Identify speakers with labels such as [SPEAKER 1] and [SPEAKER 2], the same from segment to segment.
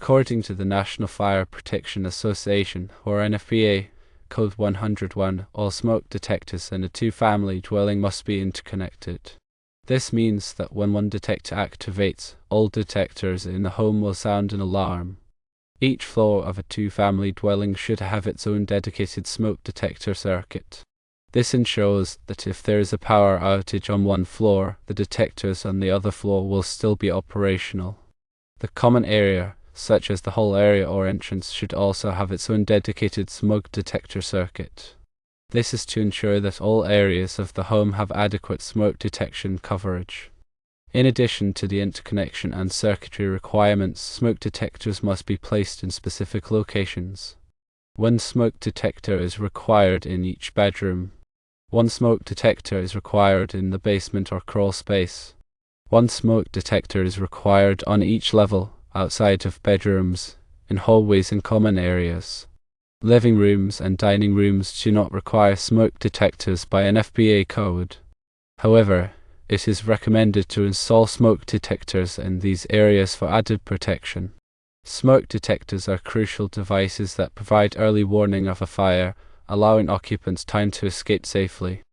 [SPEAKER 1] According to the National Fire Protection Association, or NFPA, Code 101, all smoke detectors in a two-family dwelling must be interconnected. This means that when one detector activates, all detectors in the home will sound an alarm. Each floor of a two-family dwelling should have its own dedicated smoke detector circuit. This ensures that if there is a power outage on one floor, the detectors on the other floor will still be operational. The common area, such as the hall area or entrance, should also have its own dedicated smoke detector circuit. This is to ensure that all areas of the home have adequate smoke detection coverage. In addition to the interconnection and circuitry requirements, smoke detectors must be placed in specific locations. One smoke detector is required in each bedroom. One smoke detector is required in the basement or crawl space. One smoke detector is required on each level, outside of bedrooms, in hallways and common areas. Living rooms and dining rooms do not require smoke detectors by NFPA code. However, it is recommended to install smoke detectors in these areas for added protection. Smoke detectors are crucial devices that provide early warning of a fire, allowing occupants time to escape safely.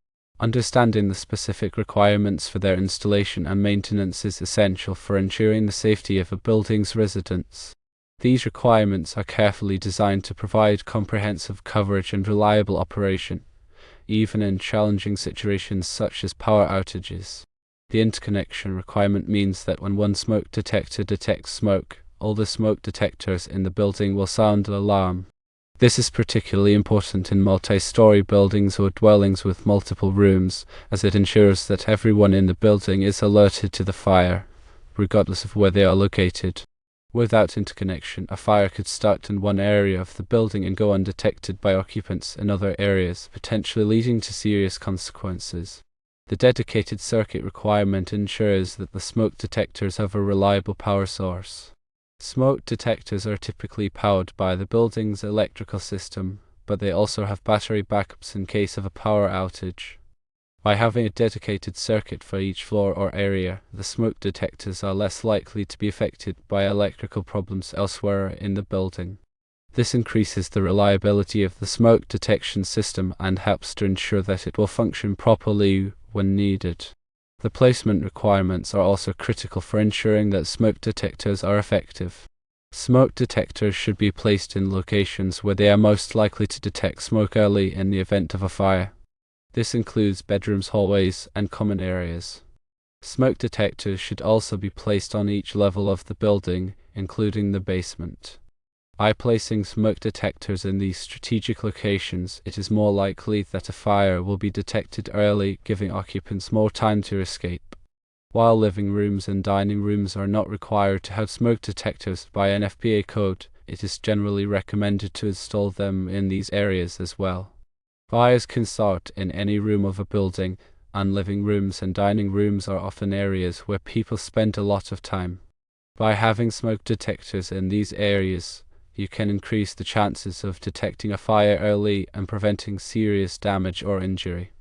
[SPEAKER 1] Understanding the specific requirements for their installation and maintenance is essential for ensuring the safety of a building's residents. These requirements are carefully designed to provide comprehensive coverage and reliable operation, even in challenging situations such as power outages. The interconnection requirement means that when one smoke detector detects smoke, all the smoke detectors in the building will sound an alarm. This is particularly important in multi-story buildings or dwellings with multiple rooms, as it ensures that everyone in the building is alerted to the fire, regardless of where they are located. Without interconnection, a fire could start in one area of the building and go undetected by occupants in other areas, potentially leading to serious consequences. The dedicated circuit requirement ensures that the smoke detectors have a reliable power source. Smoke detectors are typically powered by the building's electrical system, but they also have battery backups in case of a power outage. By having a dedicated circuit for each floor or area, the smoke detectors are less likely to be affected by electrical problems elsewhere in the building. This increases the reliability of the smoke detection system and helps to ensure that it will function properly when needed. The placement requirements are also critical for ensuring that smoke detectors are effective. Smoke detectors should be placed in locations where they are most likely to detect smoke early in the event of a fire. This includes bedrooms, hallways, and common areas. Smoke detectors should also be placed on each level of the building, including the basement. By placing smoke detectors in these strategic locations, it is more likely that a fire will be detected early, giving occupants more time to escape. While living rooms and dining rooms are not required to have smoke detectors by NFPA code, it is generally recommended to install them in these areas as well. Fires can start in any room of a building, and living rooms and dining rooms are often areas where people spend a lot of time. By having smoke detectors in these areas, you can increase the chances of detecting a fire early and preventing serious damage or injury.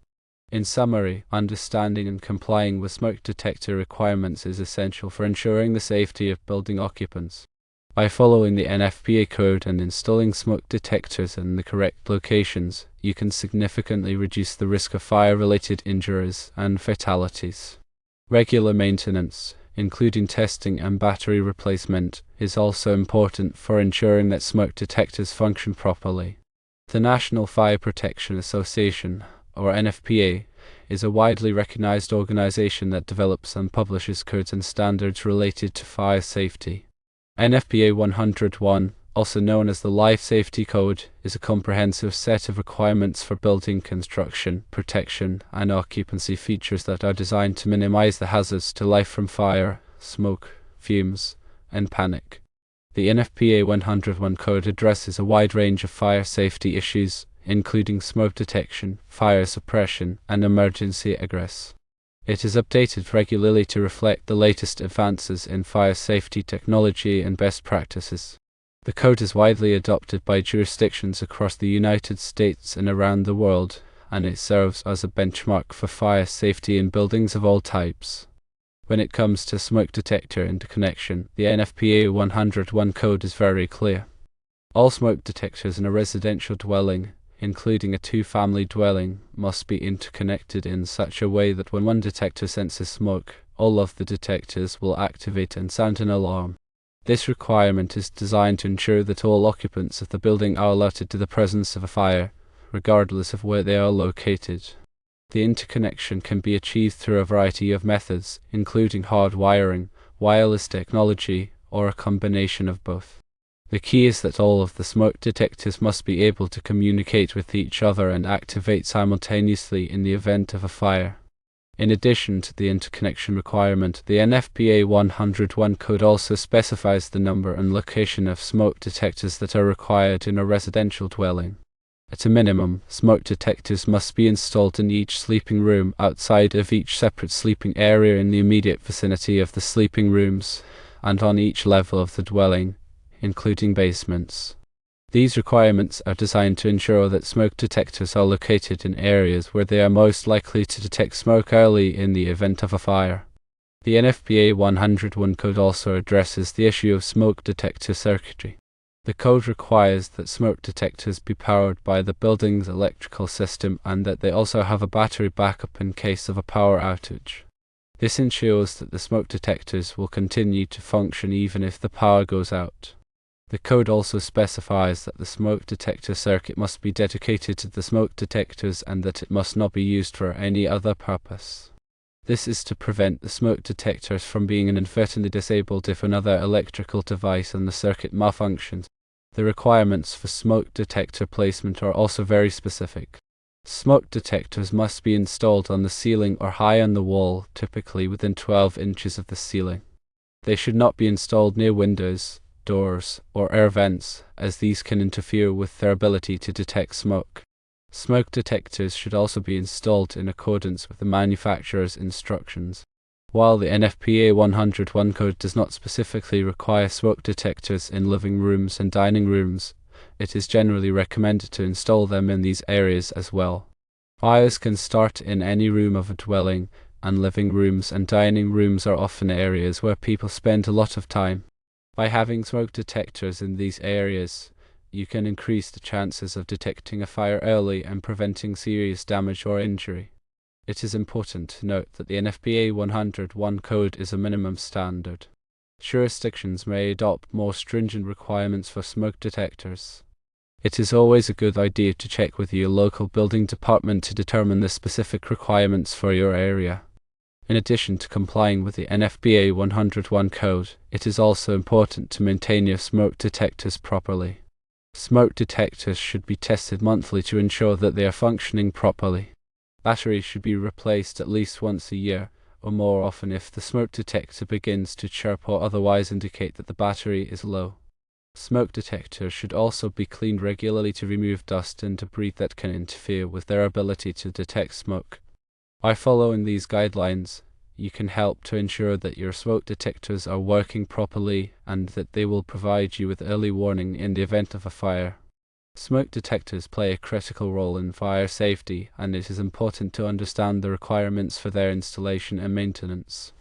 [SPEAKER 1] In summary, understanding and complying with smoke detector requirements is essential for ensuring the safety of building occupants. By following the NFPA code and installing smoke detectors in the correct locations, you can significantly reduce the risk of fire-related injuries and fatalities. Regular maintenance, including testing and battery replacement, is also important for ensuring that smoke detectors function properly. The National Fire Protection Association, or NFPA, is a widely recognized organization that develops and publishes codes and standards related to fire safety. NFPA 101, also known as the Life Safety Code, is a comprehensive set of requirements for building construction, protection, and occupancy features that are designed to minimize the hazards to life from fire, smoke, fumes, and panic. The NFPA 101 code addresses a wide range of fire safety issues, including smoke detection, fire suppression, and emergency egress. It is updated regularly to reflect the latest advances in fire safety technology and best practices. The code is widely adopted by jurisdictions across the United States and around the world, and it serves as a benchmark for fire safety in buildings of all types. When it comes to smoke detector interconnection, the NFPA 101 code is very clear. All smoke detectors in a residential dwelling, including a two-family dwelling, must be interconnected in such a way that when one detector senses smoke, all of the detectors will activate and sound an alarm. This requirement is designed to ensure that all occupants of the building are alerted to the presence of a fire, regardless of where they are located. The interconnection can be achieved through a variety of methods, including hard wiring, wireless technology, or a combination of both. The key is that all of the smoke detectors must be able to communicate with each other and activate simultaneously in the event of a fire. In addition to the interconnection requirement, the NFPA 101 code also specifies the number and location of smoke detectors that are required in a residential dwelling. At a minimum, smoke detectors must be installed in each sleeping room outside of each separate sleeping area in the immediate vicinity of the sleeping rooms, and on each level of the dwelling, including basements. These requirements are designed to ensure that smoke detectors are located in areas where they are most likely to detect smoke early in the event of a fire. The NFPA 101 code also addresses the issue of smoke detector circuitry. The code requires that smoke detectors be powered by the building's electrical system and that they also have a battery backup in case of a power outage. This ensures that the smoke detectors will continue to function even if the power goes out. The code also specifies that the smoke detector circuit must be dedicated to the smoke detectors and that it must not be used for any other purpose. This is to prevent the smoke detectors from being inadvertently disabled if another electrical device on the circuit malfunctions. The requirements for smoke detector placement are also very specific. Smoke detectors must be installed on the ceiling or high on the wall, typically within 12 inches of the ceiling. They should not be installed near windows, doors, or air vents, as these can interfere with their ability to detect smoke. Smoke detectors should also be installed in accordance with the manufacturer's instructions. While the NFPA 101 code does not specifically require smoke detectors in living rooms and dining rooms, it is generally recommended to install them in these areas as well. Fires can start in any room of a dwelling, and living rooms and dining rooms are often areas where people spend a lot of time. By having smoke detectors in these areas, you can increase the chances of detecting a fire early and preventing serious damage or injury. It is important to note that the NFPA 101 code is a minimum standard. Jurisdictions may adopt more stringent requirements for smoke detectors. It is always a good idea to check with your local building department to determine the specific requirements for your area. In addition to complying with the NFPA 101 code, it is also important to maintain your smoke detectors properly. Smoke detectors should be tested monthly to ensure that they are functioning properly. Batteries should be replaced at least once a year, or more often if the smoke detector begins to chirp or otherwise indicate that the battery is low. Smoke detectors should also be cleaned regularly to remove dust and debris that can interfere with their ability to detect smoke. By following these guidelines, you can help to ensure that your smoke detectors are working properly and that they will provide you with early warning in the event of a fire. Smoke detectors play a critical role in fire safety, and it is important to understand the requirements for their installation and maintenance.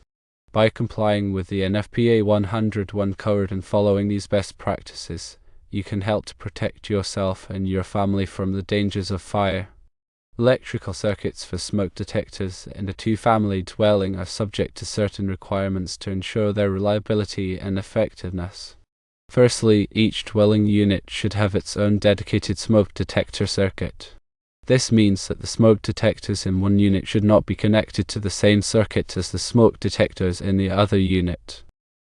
[SPEAKER 1] By complying with the NFPA 101 code and following these best practices, you can help to protect yourself and your family from the dangers of fire. Electrical circuits for smoke detectors in a two-family dwelling are subject to certain requirements to ensure their reliability and effectiveness. Firstly, each dwelling unit should have its own dedicated smoke detector circuit. This means that the smoke detectors in one unit should not be connected to the same circuit as the smoke detectors in the other unit.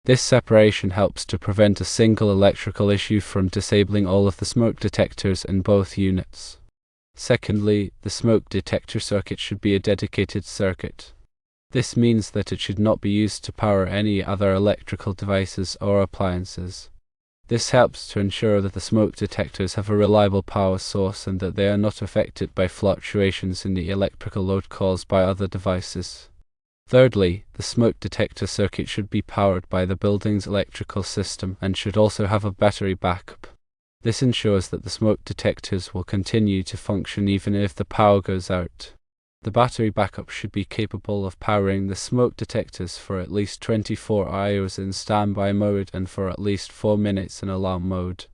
[SPEAKER 1] This separation helps to prevent a single electrical issue from disabling all of the smoke detectors in both units. Secondly, the smoke detector circuit should be a dedicated circuit. This means that it should not be used to power any other electrical devices or appliances. This helps to ensure that the smoke detectors have a reliable power source and that they are not affected by fluctuations in the electrical load caused by other devices. Thirdly, the smoke detector circuit should be powered by the building's electrical system and should also have a battery backup. This ensures that the smoke detectors will continue to function even if the power goes out. The battery backup should be capable of powering the smoke detectors for at least 24 hours in standby mode and for at least 4 minutes in alarm mode.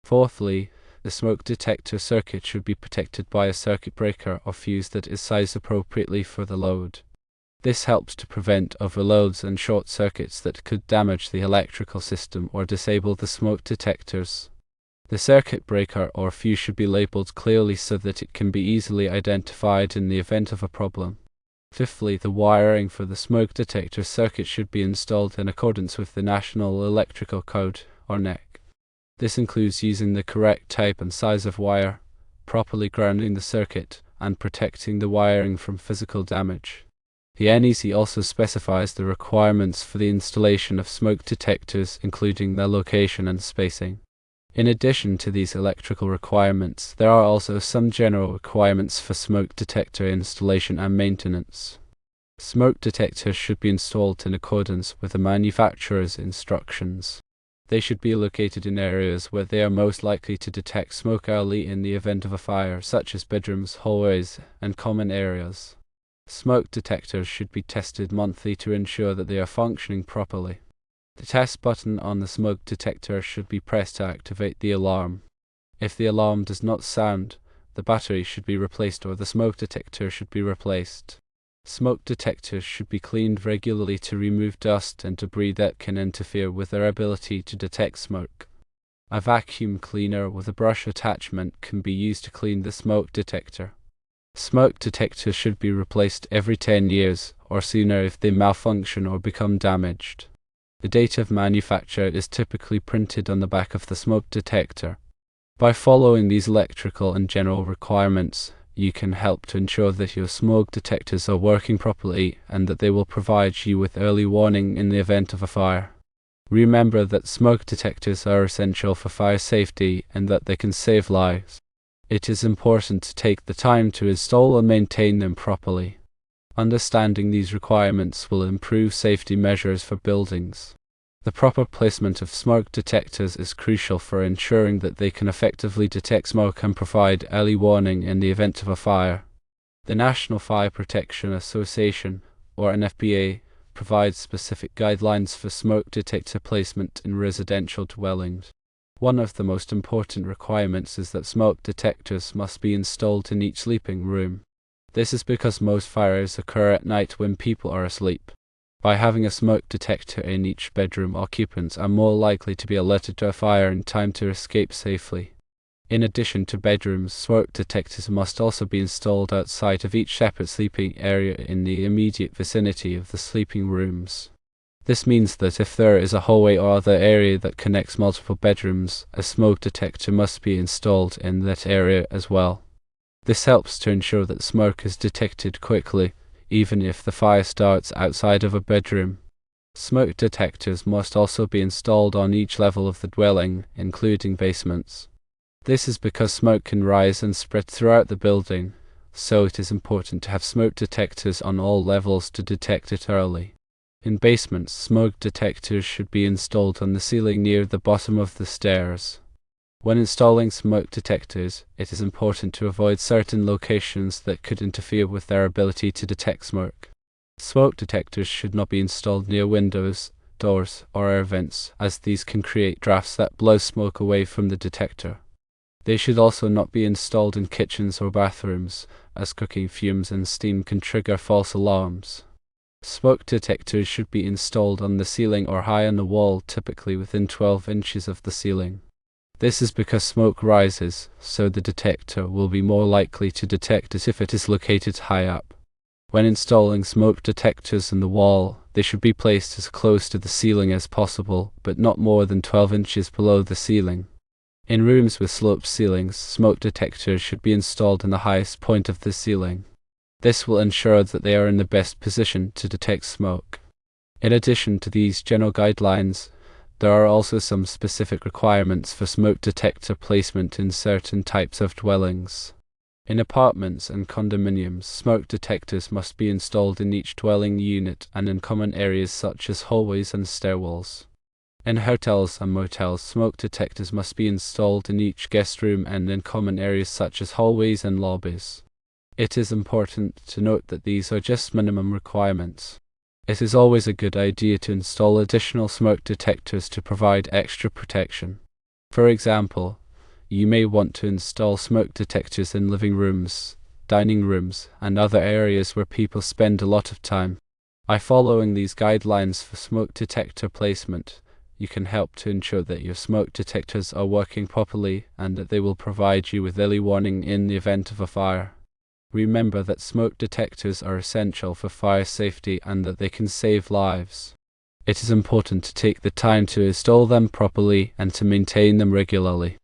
[SPEAKER 1] Fourthly, the smoke detector circuit should be protected by a circuit breaker or fuse that is sized appropriately for the load. This helps to prevent overloads and short circuits that could damage the electrical system or disable the smoke detectors. The circuit breaker or fuse should be labeled clearly so that it can be easily identified in the event of a problem. Fifthly, the wiring for the smoke detector circuit should be installed in accordance with the National Electrical Code, or NEC. This includes using the correct type and size of wire, properly grounding the circuit, and protecting the wiring from physical damage. The NEC also specifies the requirements for the installation of smoke detectors, including their location and spacing. In addition to these electrical requirements, there are also some general requirements for smoke detector installation and maintenance. Smoke detectors should be installed in accordance with the manufacturer's instructions. They should be located in areas where they are most likely to detect smoke early in the event of a fire, such as bedrooms, hallways, and common areas. Smoke detectors should be tested monthly to ensure that they are functioning properly. The test button on the smoke detector should be pressed to activate the alarm. If the alarm does not sound, the battery should be replaced or the smoke detector should be replaced. Smoke detectors should be cleaned regularly to remove dust and debris that can interfere with their ability to detect smoke. A vacuum cleaner with a brush attachment can be used to clean the smoke detector. Smoke detectors should be replaced every 10 years or sooner if they malfunction or become damaged. The date of manufacture is typically printed on the back of the smoke detector. By following these electrical and general requirements, you can help to ensure that your smoke detectors are working properly and that they will provide you with early warning in the event of a fire. Remember that smoke detectors are essential for fire safety and that they can save lives. It is important to take the time to install and maintain them properly. Understanding these requirements will improve safety measures for buildings. The proper placement of smoke detectors is crucial for ensuring that they can effectively detect smoke and provide early warning in the event of a fire. The National Fire Protection Association, or NFPA, provides specific guidelines for smoke detector placement in residential dwellings. One of the most important requirements is that smoke detectors must be installed in each sleeping room. This is because most fires occur at night when people are asleep. By having a smoke detector in each bedroom, occupants are more likely to be alerted to a fire in time to escape safely. In addition to bedrooms, smoke detectors must also be installed outside of each separate sleeping area in the immediate vicinity of the sleeping rooms. This means that if there is a hallway or other area that connects multiple bedrooms, a smoke detector must be installed in that area as well. This helps to ensure that smoke is detected quickly, even if the fire starts outside of a bedroom. Smoke detectors must also be installed on each level of the dwelling, including basements. This is because smoke can rise and spread throughout the building, so it is important to have smoke detectors on all levels to detect it early. In basements, smoke detectors should be installed on the ceiling near the bottom of the stairs. When installing smoke detectors, it is important to avoid certain locations that could interfere with their ability to detect smoke. Smoke detectors should not be installed near windows, doors, or air vents, as these can create drafts that blow smoke away from the detector. They should also not be installed in kitchens or bathrooms, as cooking fumes and steam can trigger false alarms. Smoke detectors should be installed on the ceiling or high on the wall, typically within 12 inches of the ceiling. This is because smoke rises, so the detector will be more likely to detect it if it is located high up. When installing smoke detectors in the wall, they should be placed as close to the ceiling as possible, but not more than 12 inches below the ceiling. In rooms with sloped ceilings, smoke detectors should be installed in the highest point of the ceiling. This will ensure that they are in the best position to detect smoke. In addition to these general guidelines, there are also some specific requirements for smoke detector placement in certain types of dwellings. In apartments and condominiums, smoke detectors must be installed in each dwelling unit and in common areas such as hallways and stairwells. In hotels and motels, smoke detectors must be installed in each guest room and in common areas such as hallways and lobbies. It is important to note that these are just minimum requirements. It is always a good idea to install additional smoke detectors to provide extra protection. For example, you may want to install smoke detectors in living rooms, dining rooms, and other areas where people spend a lot of time. By following these guidelines for smoke detector placement, you can help to ensure that your smoke detectors are working properly and that they will provide you with early warning in the event of a fire. Remember that smoke detectors are essential for fire safety and that they can save lives. It is important to take the time to install them properly and to maintain them regularly.